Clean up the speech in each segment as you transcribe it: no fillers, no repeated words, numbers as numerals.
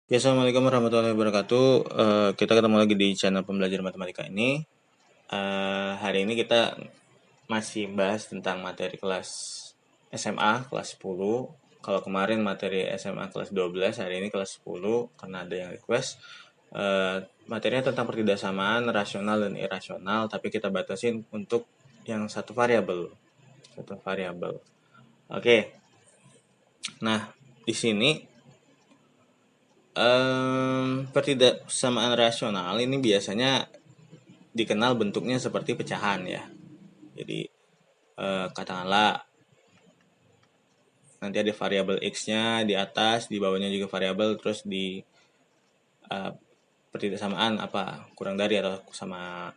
Ya, Assalamualaikum warahmatullahi wabarakatuh. Kita ketemu lagi di channel pembelajar matematika ini. Hari ini kita masih bahas tentang materi kelas SMA kelas 10. Kalau kemarin materi SMA kelas 12, hari ini kelas 10 karena ada yang request. Materinya tentang pertidaksamaan rasional dan irasional, tapi kita batasin untuk yang satu variabel. Oke. Nah, di sini pertidaksamaan rasional ini biasanya dikenal bentuknya seperti pecahan ya. Jadi katakanlah nanti ada variabel x-nya di atas, di bawahnya juga variabel, terus di pertidaksamaan apa kurang dari atau sama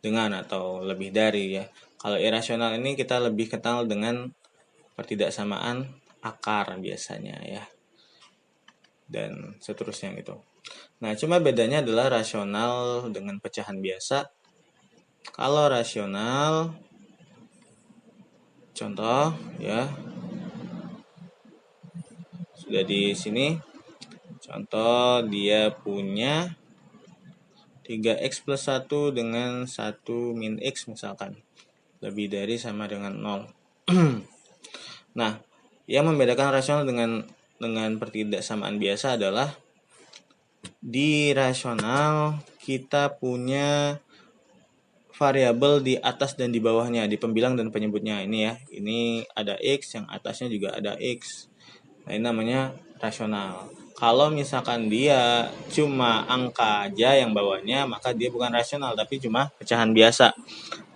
dengan atau lebih dari ya. Kalau irasional ini kita lebih kenal dengan pertidaksamaan akar biasanya ya, dan seterusnya gitu. Nah, cuma bedanya adalah rasional dengan pecahan biasa. Kalau rasional, contoh ya, sudah di sini. Contoh dia punya 3x plus 1 dengan 1 min x misalkan. Lebih dari sama dengan 0. Nah, yang membedakan rasional dengan pertidaksamaan biasa adalah di rasional kita punya variabel di atas dan di bawahnya, di pembilang dan penyebutnya ini ya. Ini ada x, yang atasnya juga ada x. Nah, ini namanya rasional. Kalau misalkan dia cuma angka aja yang bawahnya, maka dia bukan rasional tapi cuma pecahan biasa.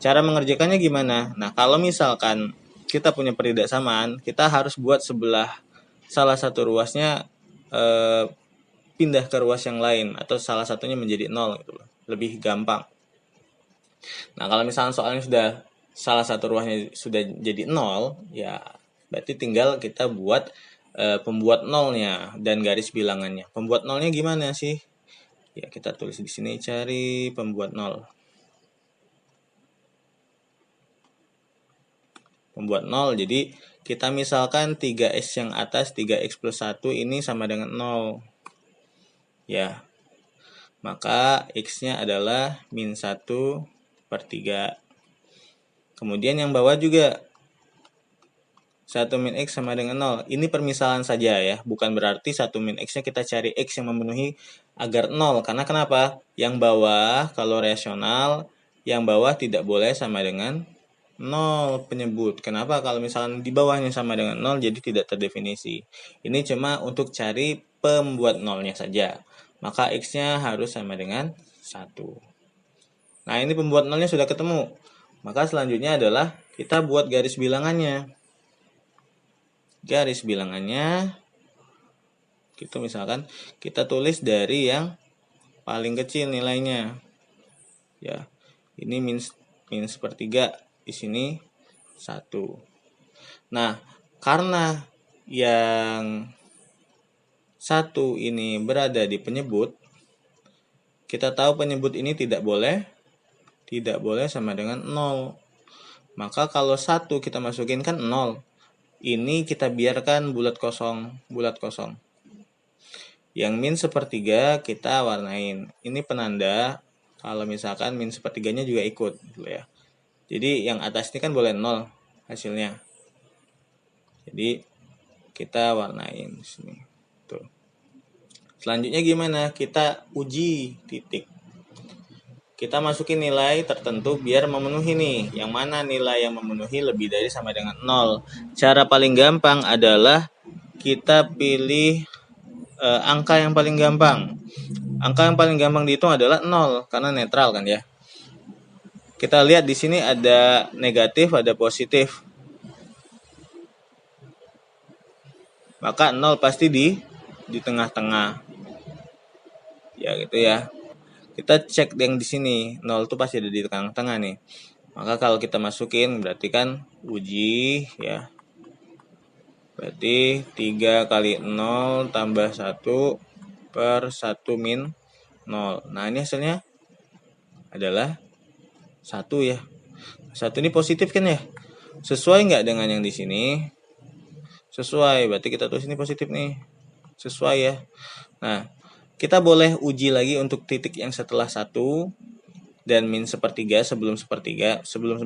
Cara mengerjakannya gimana? Nah, kalau misalkan kita punya pertidaksamaan, kita harus buat salah satu ruasnya pindah ke ruas yang lain atau salah satunya menjadi 0 gitu loh. Lebih gampang. Nah, kalau misalnya soalnya salah satu ruasnya sudah jadi 0, ya berarti tinggal kita buat pembuat nolnya dan garis bilangannya. Pembuat nolnya gimana sih? Ya, kita tulis di sini, cari pembuat nol. Pembuat nol, jadi kita misalkan 3x yang atas, 3x plus 1 ini sama dengan 0. Ya, maka x-nya adalah min 1/3. Kemudian yang bawah juga 1 min x sama dengan 0. Ini permisalan saja ya, bukan berarti 1 min x-nya kita cari x yang memenuhi agar 0. Karena kenapa? Yang bawah kalau rasional, yang bawah tidak boleh sama dengan 0 penyebut. Kenapa? Kalau misalnya di bawahnya sama dengan 0 jadi tidak terdefinisi. Ini cuma untuk cari pembuat nolnya saja. Maka x-nya harus sama dengan 1. Nah, ini pembuat nolnya sudah ketemu. Maka selanjutnya adalah kita buat garis bilangannya. Garis bilangannya gitu, misalkan kita tulis dari yang paling kecil nilainya. Ya. Ini min 1/3, di sini 1. Nah, karena yang 1 ini berada di penyebut, kita tahu penyebut ini tidak boleh sama dengan 0. Maka kalau 1 kita masukin kan 0. Ini kita biarkan bulat kosong. Yang min 1/3 kita warnain. Ini penanda kalau misalkan min 1/3-nya juga ikut gitu ya. Jadi yang atas ini kan boleh 0 hasilnya. Jadi kita warnain di sini. Tuh. Selanjutnya gimana? Kita uji titik. Kita masukin nilai tertentu biar memenuhi nih. Yang mana nilai yang memenuhi lebih dari sama dengan 0. Cara paling gampang adalah kita pilih angka yang paling gampang. Angka yang paling gampang dihitung adalah 0 karena netral kan ya. Kita lihat di sini ada negatif, ada positif. Maka 0 pasti di tengah-tengah. Ya gitu ya. Kita cek yang di sini, 0 itu pasti ada di tengah-tengah nih. Maka kalau kita masukin berarti kan uji ya. Berarti 3 kali 0 tambah 1 per 1 min 0. Nah, ini hasilnya adalah 1 ya. 1 ini positif kan ya? Sesuai nggak dengan yang di sini? Sesuai, berarti kita tulis ini positif nih. Sesuai ya. Nah, Kita boleh uji lagi untuk titik yang setelah 1 dan min sepertiga sebelum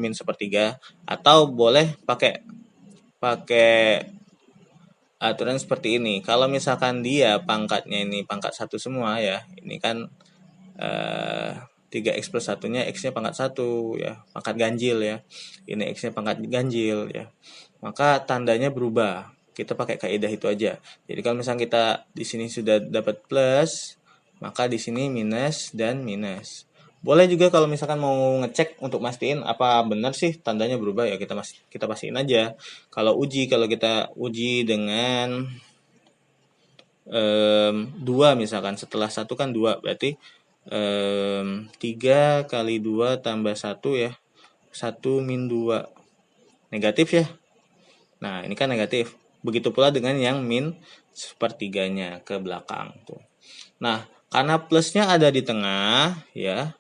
min sepertiga, atau boleh pakai aturan seperti ini. Kalau misalkan dia pangkatnya ini pangkat 1 semua ya, ini kan 3x plus 1-nya x-nya pangkat 1 ya, pangkat ganjil ya. Ini x-nya pangkat ganjil ya. Maka tandanya berubah. Kita pakai kaidah itu aja. Jadi kalau misalnya kita di sini sudah dapat plus, maka di sini minus dan minus. Boleh juga kalau misalkan mau ngecek untuk mastiin apa benar sih tandanya berubah ya, kita pastiin aja. Kalau kita uji dengan 2 misalkan, setelah 1 kan 2, berarti 3 kali 2 tambah 1 ya, 1 min 2, negatif ya. Nah ini kan negatif. Begitu pula dengan yang min sepertiganya ke belakang tuh. Nah karena plusnya ada di tengah ya,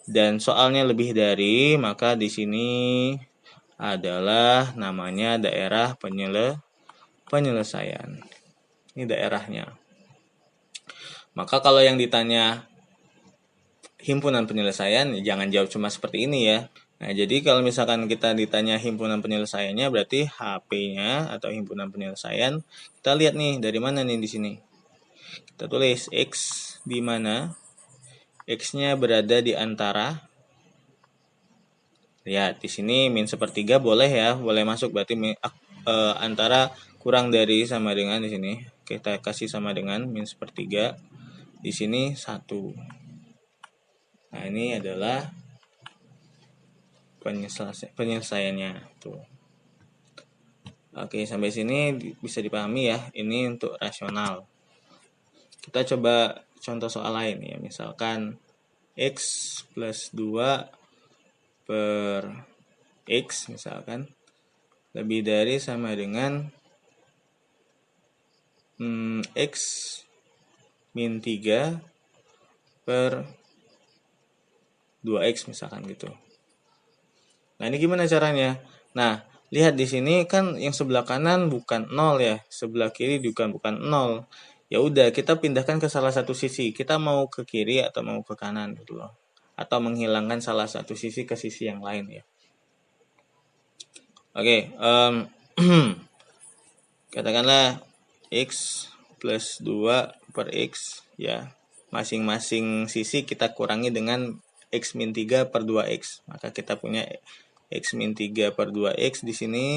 dan soalnya lebih dari, maka di sini adalah namanya daerah penyelesaian. Ini daerahnya. Maka kalau yang ditanya himpunan penyelesaian, jangan jawab cuma seperti ini ya. Nah, jadi kalau misalkan kita ditanya himpunan penyelesaiannya, berarti HP-nya atau himpunan penyelesaian, kita lihat nih dari mana nih di sini. Kita tulis X di mana? X-nya berada di antara. Lihat di sini min sepertiga boleh ya, boleh masuk, berarti antara kurang dari sama dengan di sini. Kita kasih sama dengan min sepertiga. Di sini 1. Nah, ini adalah penyelesaiannya tuh. Oke, sampai sini bisa dipahami ya. Ini untuk rasional. Kita coba contoh soal lain ya. Misalkan X plus 2 per X misalkan lebih dari sama dengan X min 3 per 2x misalkan gitu. Nah, ini gimana caranya? Nah, lihat di sini kan yang sebelah kanan bukan 0 ya, sebelah kiri bukan 0. Ya udah, kita pindahkan ke salah satu sisi. Kita mau ke kiri atau mau ke kanan gitu loh. Atau menghilangkan salah satu sisi ke sisi yang lain ya. Oke, katakanlah x plus 2 per x ya. Masing-masing sisi kita kurangi dengan X min 3 per 2X. Maka kita punya X min 3 per 2X di sini,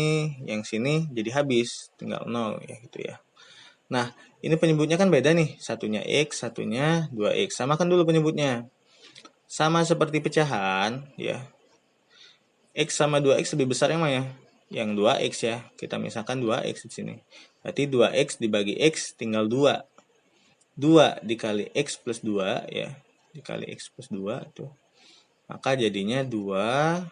yang sini jadi habis, tinggal 0 ya gitu ya. Nah, ini penyebutnya kan beda nih, satunya X, satunya 2X. Samakan dulu penyebutnya. Sama seperti pecahan ya. X sama 2X lebih besar yang mana? Yang 2X ya. Kita misalkan 2X di sini. Berarti 2X dibagi X tinggal 2. 2 dikali X plus 2 ya. Dikali X plus 2 tuh. Maka jadinya 2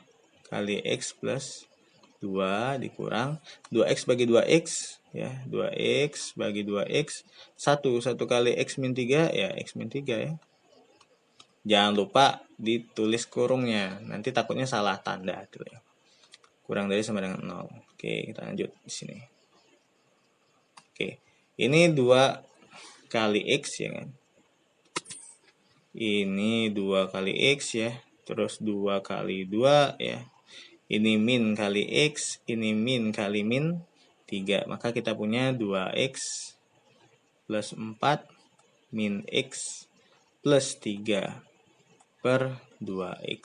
kali X plus 2 dikurang 2X bagi 2X ya, 2X bagi 2X 1 kali X min 3 ya, X min 3 ya. Jangan lupa ditulis kurungnya, nanti takutnya salah tanda tuh ya. Kurang dari sama dengan 0. Oke, kita lanjut di sini. Oke, ini 2 kali X ya kan. Ini 2 kali X ya. Terus 2 kali 2 ya. Ini min kali X, ini min kali min 3. Maka kita punya 2X plus 4 min X plus 3 per 2X.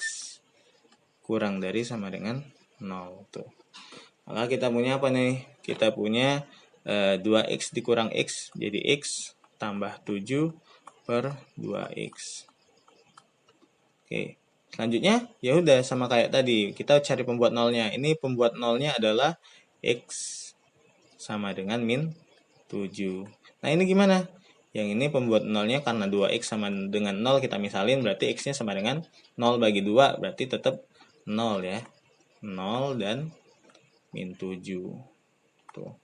Kurang dari sama dengan 0 tuh. Maka kita punya apa nih? Kita punya 2X dikurang X jadi X tambah 7 per 2X. Oke. Selanjutnya ya udah sama kayak tadi, kita cari pembuat nolnya. Ini pembuat nolnya adalah X sama dengan min 7. Nah, ini gimana? Yang ini pembuat nolnya karena 2X sama dengan 0 kita misalin, berarti X-nya sama dengan 0 bagi 2, berarti tetap 0 ya. 0 dan min 7. Tuh.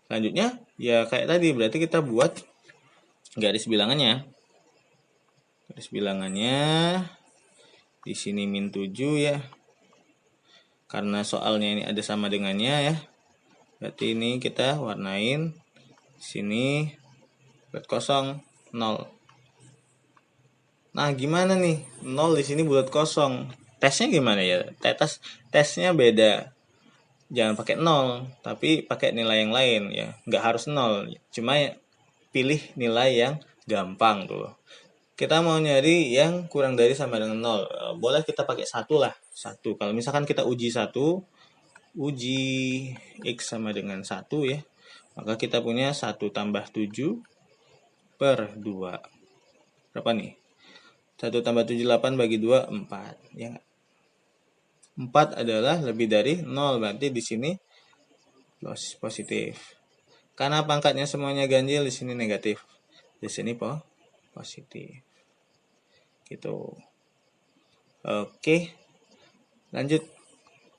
Selanjutnya ya kayak tadi, berarti kita buat garis bilangannya. Garis bilangannya di sini min 7 ya. Karena soalnya ini ada sama dengannya ya. Berarti ini kita warnain sini buat kosong. 0. Nah, gimana nih? 0 di sini bulat kosong. Tesnya gimana ya? Tesnya beda. Jangan pakai 0, tapi pakai nilai yang lain ya. Nggak harus 0. Cuma pilih nilai yang gampang tuh. Kita mau nyari yang kurang dari sama dengan 0. Boleh kita pakai 1 lah. 1. Kalau misalkan kita uji 1, uji X sama dengan 1 ya. Maka kita punya 1 tambah 7 per 2. Berapa nih? 1 tambah 7, 8 bagi 2, 4. Ya. 4 adalah lebih dari 0. Berarti di sini positif. Karena pangkatnya semuanya ganjil, di sini negatif. Di sini positif. Gitu. Oke. Lanjut.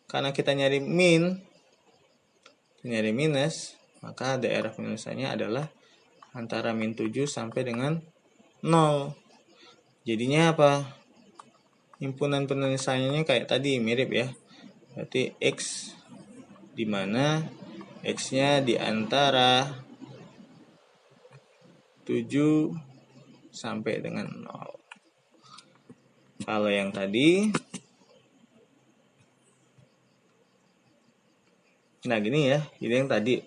Karena kita nyari minus, maka daerah penyelesaiannya adalah antara min 7 sampai dengan 0. Jadinya apa? Himpunan penyelesaiannya kayak tadi, mirip ya. Berarti X di mana X-nya di antara 7 sampai dengan 0. Kalau yang tadi, nah gini ya, ini yang tadi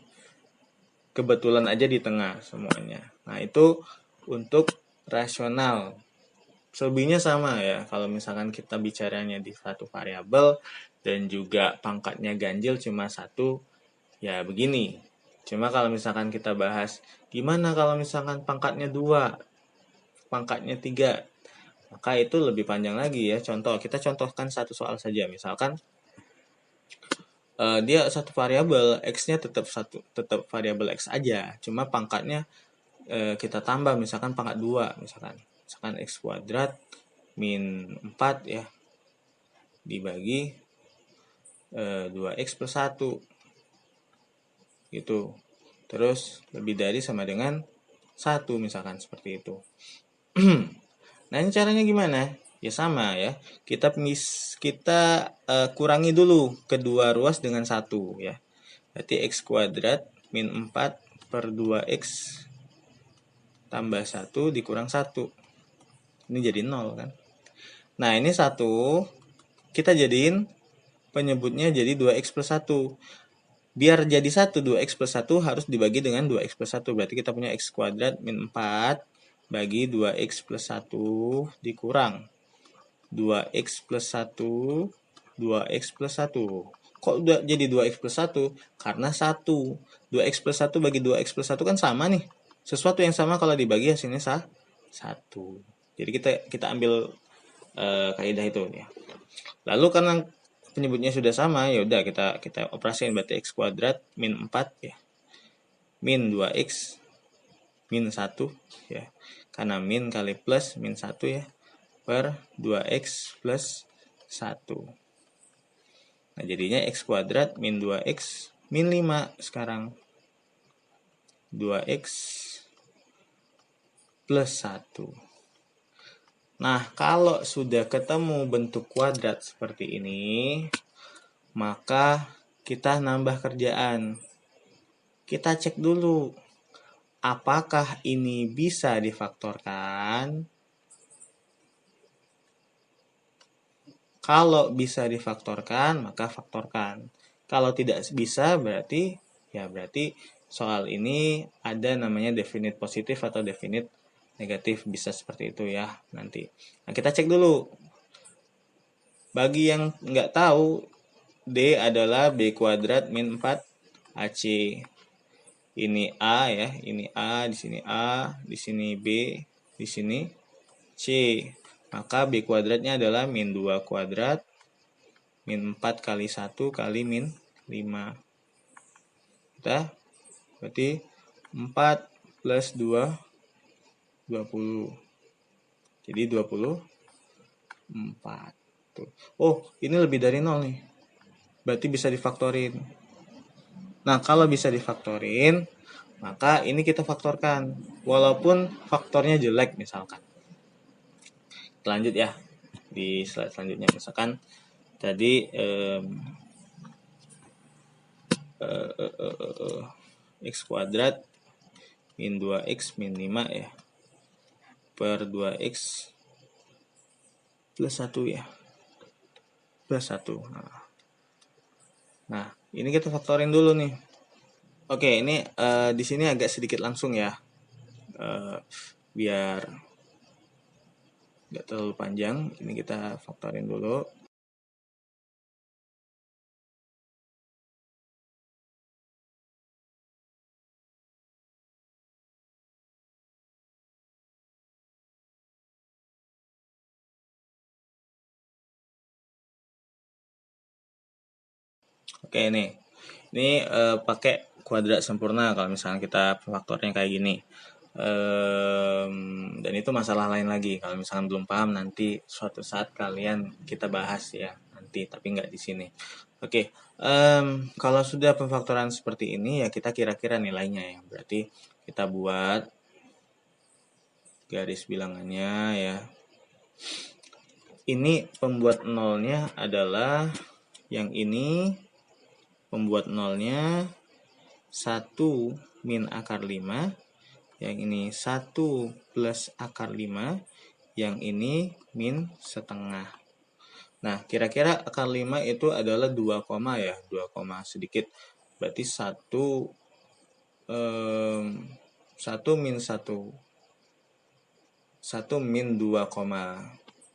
kebetulan aja di tengah semuanya. Nah itu untuk rasional. Selebihnya sama ya. Kalau misalkan kita bicaranya di satu variabel dan juga pangkatnya ganjil cuma 1, ya begini. Cuma kalau misalkan kita bahas gimana kalau misalkan pangkatnya 2, pangkatnya 3, maka itu lebih panjang lagi ya. Contoh, kita contohkan satu soal saja. Misalkan dia satu variabel, X-nya tetap variabel X aja. Cuma pangkatnya kita tambah, misalkan pangkat 2, misalkan X kuadrat min 4 ya, dibagi 2X plus 1 gitu. Terus lebih dari sama dengan 1, misalkan seperti itu. Nah, ini caranya gimana? Ya sama ya. Kita kurangi dulu kedua ruas dengan 1 ya. Berarti X kuadrat min 4 per 2X tambah 1 dikurang 1. Ini jadi 0 kan. Nah, ini 1 kita jadiin penyebutnya jadi 2X plus 1. Biar jadi 1, 2X plus 1 harus dibagi dengan 2X plus 1. Berarti kita punya X kuadrat min 4 bagi 2X plus 1 dikurang 2X plus 1, 2X plus 1. Kok udah jadi 2X plus 1? Karena 1. 2X plus 1 bagi 2X plus 1 kan sama nih. Sesuatu yang sama kalau dibagi hasilnya 1. Jadi kita ambil kaidah itu ya. Lalu karena penyebutnya sudah sama, ya udah kita operasikan, berarti X kuadrat min 4 ya. Min 2X min 1 ya. Karena min kali plus min 1 ya, per 2X plus 1. Nah, jadinya X kuadrat min 2X min 5 sekarang. 2X plus 1. Nah, kalau sudah ketemu bentuk kuadrat seperti ini, maka kita nambah kerjaan. Kita cek dulu, apakah ini bisa difaktorkan? Kalau bisa difaktorkan, maka faktorkan. Kalau tidak bisa, berarti soal ini ada namanya definite positif atau definite negatif, bisa seperti itu ya nanti. Nah, kita cek dulu. Bagi yang nggak tahu, D adalah B kuadrat min 4 AC. Ini A ya, ini A, di sini A, di sini B, di sini C. Maka B kuadratnya adalah min 2 kuadrat min 4 kali 1 kali min 5. Kita berarti 4 plus 2 20. Jadi 24. Tuh. Oh, ini lebih dari 0 nih. Berarti bisa difaktorin. Nah, kalau bisa difaktorin, maka ini kita faktorkan. Walaupun faktornya jelek misalkan. Lanjut ya. Di slide selanjutnya misalkan tadi X kuadrat min 2X min 5 ya. per 2x plus 1 ya. Plus 1. Nah, ini kita faktorin dulu nih. Oke, ini di sini agak sedikit langsung ya. Biar nggak terlalu panjang, ini kita faktorin dulu. Oke, ini pakai kuadrat sempurna kalau misalnya kita faktornya kayak gini. Dan itu masalah lain lagi. Kalau misalnya belum paham, nanti suatu saat kalian kita bahas ya nanti, tapi nggak di sini. Oke, kalau sudah pemfaktoran seperti ini ya kita kira-kira nilainya ya. Berarti kita buat garis bilangannya ya. Ini pembuat nolnya adalah yang ini. Pembuat nolnya 1 min akar 5, yang ini 1 plus akar 5, yang ini min setengah. Nah, kira-kira akar 5 itu adalah 2, ya, 2, sedikit. Berarti 1 min 1 min 2,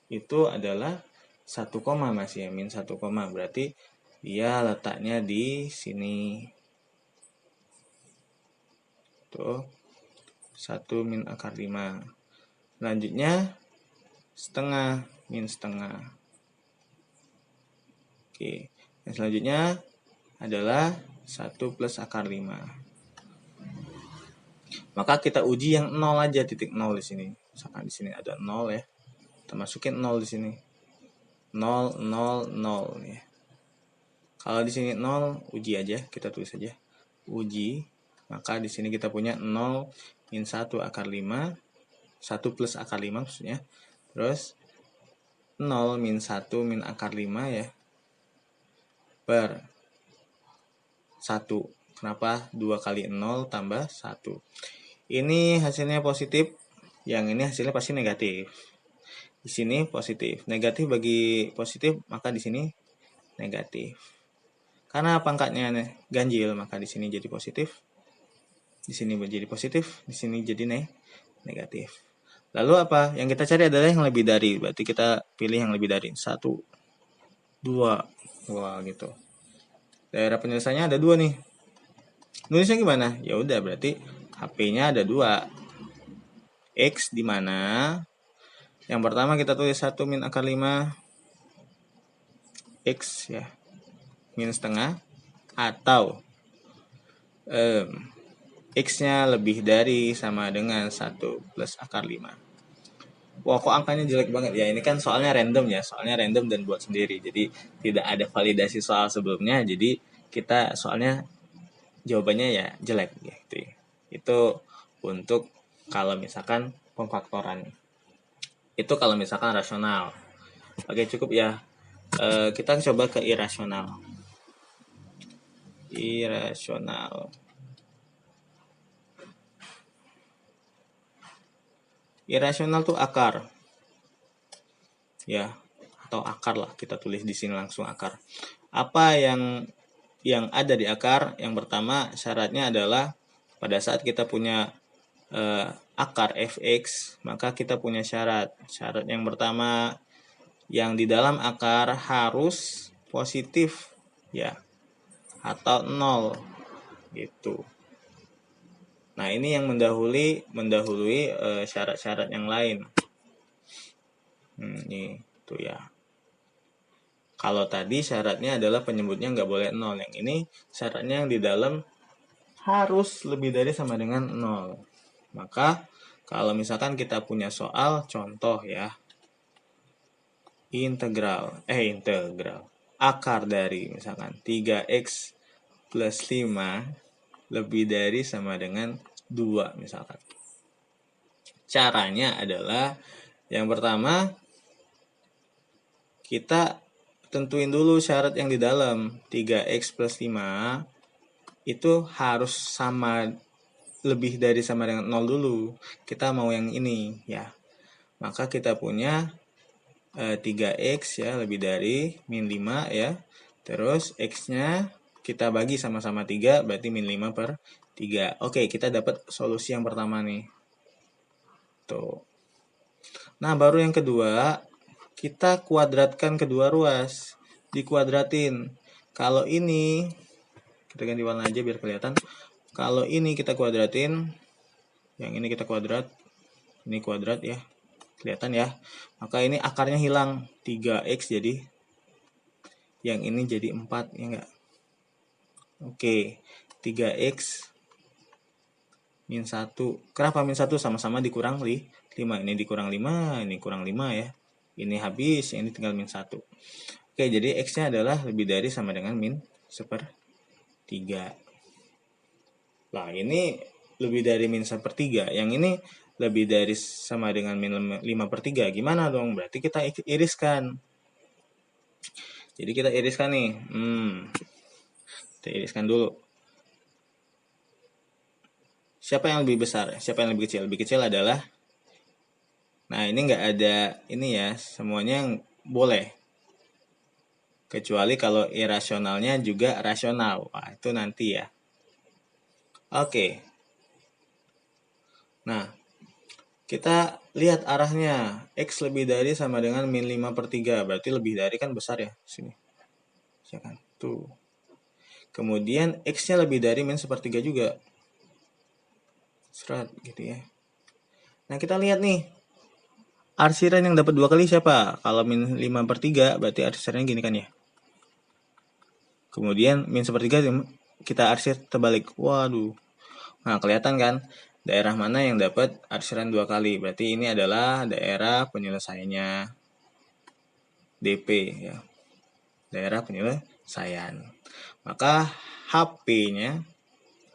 itu adalah 1, masih ya, min 1, berarti dia letaknya di sini. Tuh, 1 min akar 5. Selanjutnya setengah, min setengah. Oke, yang selanjutnya adalah 1 plus akar 5. Maka kita uji yang 0 aja, titik 0 di sini. Misalkan di sini ada 0 ya. Kita masukin 0 di sini. 0, 0, 0 ya. Kalau di sini 0, uji aja, kita tulis aja. Uji, maka di sini kita punya 0 min 1 akar 5, 1 plus akar 5 maksudnya. Terus 0 min 1 min akar 5 ya, per 1. Kenapa? 2 kali 0 tambah 1. Ini hasilnya positif, yang ini hasilnya pasti negatif. Di sini positif. Negatif bagi positif, maka di sini negatif. Karena pangkatnya ganjil, maka di sini jadi positif. Di sini menjadi positif, di sini jadi negatif. Lalu apa? Yang kita cari adalah yang lebih dari. Berarti kita pilih yang lebih dari. 1, 2. Wah, gitu. Daerah penyelesaiannya ada 2 nih. Nulisnya gimana? Ya udah, berarti HP-nya ada 2. X di mana? Yang pertama kita tulis 1 min akar 5 X ya. Min setengah, atau X-nya lebih dari sama dengan 1 plus akar 5. Wah, kok angkanya jelek banget ya. Ini kan soalnya random ya. Soalnya random dan buat sendiri. Jadi tidak ada validasi soal sebelumnya. Jadi kita soalnya jawabannya ya jelek gitu. Itu untuk kalau misalkan pemfaktoran. Itu kalau misalkan rasional. Oke, cukup ya. Kita coba ke irasional. Irasional. Irasional tuh akar. Ya, atau akar lah, kita tulis di sini langsung akar. Apa yang ada di akar? Yang pertama syaratnya adalah pada saat kita punya akar fx, maka kita punya syarat. Syarat yang pertama, yang di dalam akar harus positif ya, atau 0 gitu. Nah, ini yang mendahului syarat-syarat yang lain. Ini tuh ya. Kalau tadi syaratnya adalah penyebutnya nggak boleh 0. Yang ini syaratnya yang di dalam harus lebih dari sama dengan 0. Maka kalau misalkan kita punya soal contoh ya, integral akar dari misalkan 3x plus 5 lebih dari sama dengan 2 misalkan. Caranya adalah yang pertama kita tentuin dulu syarat yang di dalam. 3x plus 5 itu harus sama, lebih dari sama dengan 0 dulu. Kita mau yang ini ya. maka kita punya 3x ya, lebih dari min 5 ya. Terus x-nya kita bagi sama-sama 3, berarti min 5 per 3. Oke, kita dapat solusi yang pertama nih. Tuh. Nah, baru yang kedua, kita kuadratkan kedua ruas. Dikuadratin. Kalau ini, kita ganti warna aja biar kelihatan. Kalau ini kita kuadratin, yang ini kita kuadrat, ini kuadrat ya, kelihatan ya. Maka ini akarnya hilang, 3x jadi, yang ini jadi 4, ya enggak? Oke, 3x min 1. Kenapa min 1? Sama-sama dikurang 5. Ini dikurang 5, ini kurang 5 ya. Ini habis, ini tinggal min 1. Oke, jadi x-nya adalah lebih dari sama dengan min 1/3. Nah, ini lebih dari min 1/3. Yang ini lebih dari sama dengan min 5/3. Gimana dong? Berarti kita iriskan. Jadi kita iriskan nih. Kita iriskan dulu. Siapa yang lebih besar? Siapa yang lebih kecil? Lebih kecil adalah, nah ini nggak ada ini ya, semuanya yang boleh. Kecuali kalau irasionalnya juga rasional. Wah, itu nanti ya. Oke. Nah, kita lihat arahnya. X lebih dari sama dengan min 5/3. Berarti lebih dari kan besar ya. Sini. Ya kan? Tuh. Kemudian X-nya lebih dari min 1/3 juga. Serat gitu ya. Nah, kita lihat nih. Arsiran yang dapat 2 kali siapa? Kalau min 5/3 berarti arsirannya gini kan ya. Kemudian min 1/3 kita arsir terbalik. Waduh. Nah, kelihatan kan daerah mana yang dapat arsiran 2 kali. Berarti ini adalah daerah penyelesaiannya DP ya. Daerah penyelesaian. Maka HP-nya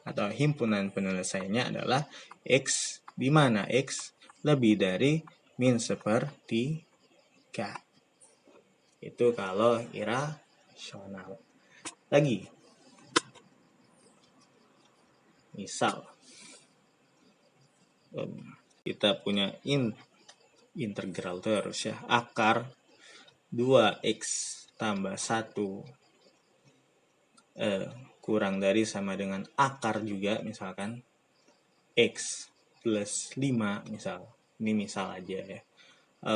atau himpunan penyelesaiannya adalah X, di mana X lebih dari min 1/3. Itu kalau irasional. Lagi. Misal kita punya integral terus ya, akar 2x tambah 1 kurang dari sama dengan akar juga, misalkan x plus 5 misal. Ini misal aja ya.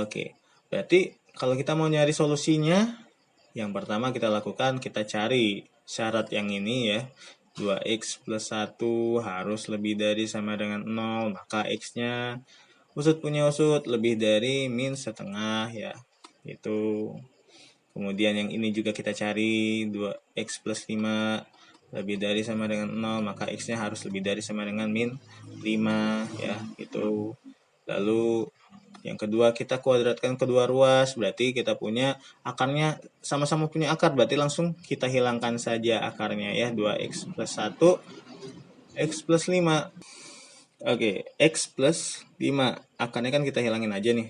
Oke, berarti kalau kita mau nyari solusinya, yang pertama kita lakukan, kita cari syarat yang ini ya. 2x plus 1 harus lebih dari sama dengan 0, maka x-nya usut punya usut lebih dari min 1/2 ya. Itu. Kemudian yang ini juga kita cari, 2x plus 5 lebih dari sama dengan 0, maka x-nya harus lebih dari sama dengan min 5 ya, itu. Lalu yang kedua kita kuadratkan kedua ruas, berarti kita punya akarnya sama-sama punya akar, berarti langsung kita hilangkan saja akarnya ya, 2x plus 1 x plus 5. Oke, x plus 5 akarnya kan kita hilangin aja nih.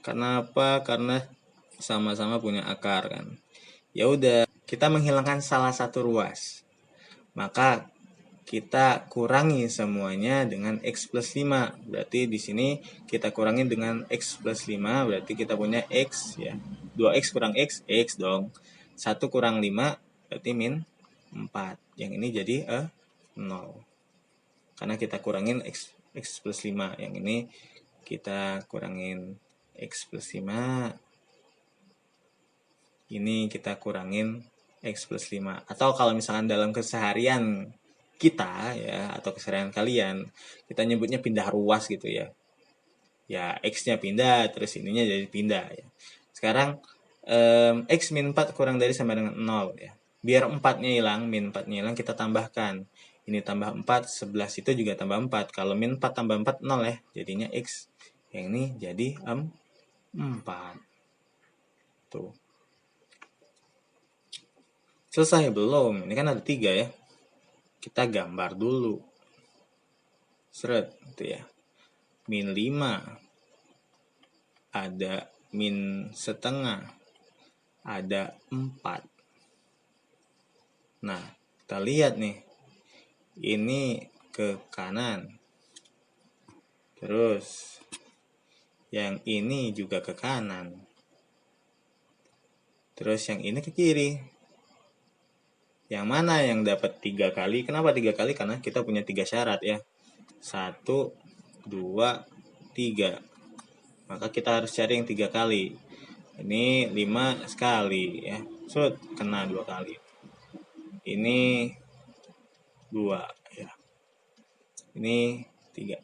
Karena apa? Karena sama-sama punya akar kan. Ya udah, kita menghilangkan salah satu ruas. Maka kita kurangi semuanya dengan x plus 5. Berarti di sini kita kurangi dengan x plus 5. Berarti kita punya x ya. 2x kurang x, x dong. 1 kurang 5 berarti min 4. Yang ini jadi 0. Karena kita kurangin x plus 5. Yang ini kita kurangin x plus 5. Ini kita kurangin x plus 5. Atau kalau misalkan dalam keseharian kita ya, atau keseharian kalian, kita nyebutnya pindah ruas gitu ya. Ya, x-nya pindah, terus ininya jadi pindah ya. Sekarang x min 4 kurang dari sama dengan 0 ya. Biar 4-nya hilang, min 4-nya hilang, kita tambahkan. Ini tambah 4, 11 itu juga tambah 4. Kalau min 4 tambah 4, 0 ya. Jadinya x. Yang ini jadi 4. Tuh. Selesai belum? Ini kan ada 3 ya. Kita gambar dulu. Seret, itu ya. Min 5. Ada min setengah. Ada 4. Nah, kita lihat nih. Ini ke kanan. Terus Yang ini juga ke kanan. Terus yang ini ke kiri. Yang mana yang dapat 3 kali? Kenapa 3 kali? Karena kita punya 3 syarat ya. 1, 2, 3. Maka kita harus cari yang 3 kali. Ini 5 sekali ya. Kena 2 kali. Ini 2 ya. Ini 3.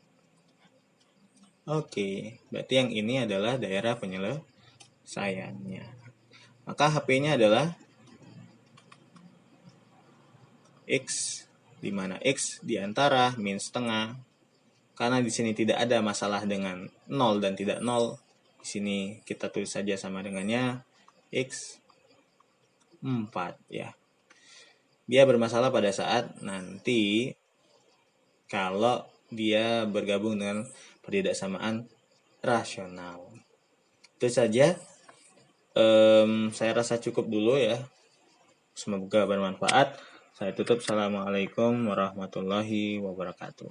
Oke, berarti yang ini adalah daerah penyelesaiannya. Maka HP-nya adalah X, di mana X di antara min setengah. Karena di sini tidak ada masalah dengan 0 dan tidak 0. Di sini kita tulis saja sama dengannya X 4 ya. Dia bermasalah pada saat nanti kalau dia bergabung dengan pertidaksamaan rasional. Itu saja. Saya rasa cukup dulu ya. Semoga bermanfaat. Saya tutup. Assalamualaikum warahmatullahi wabarakatuh.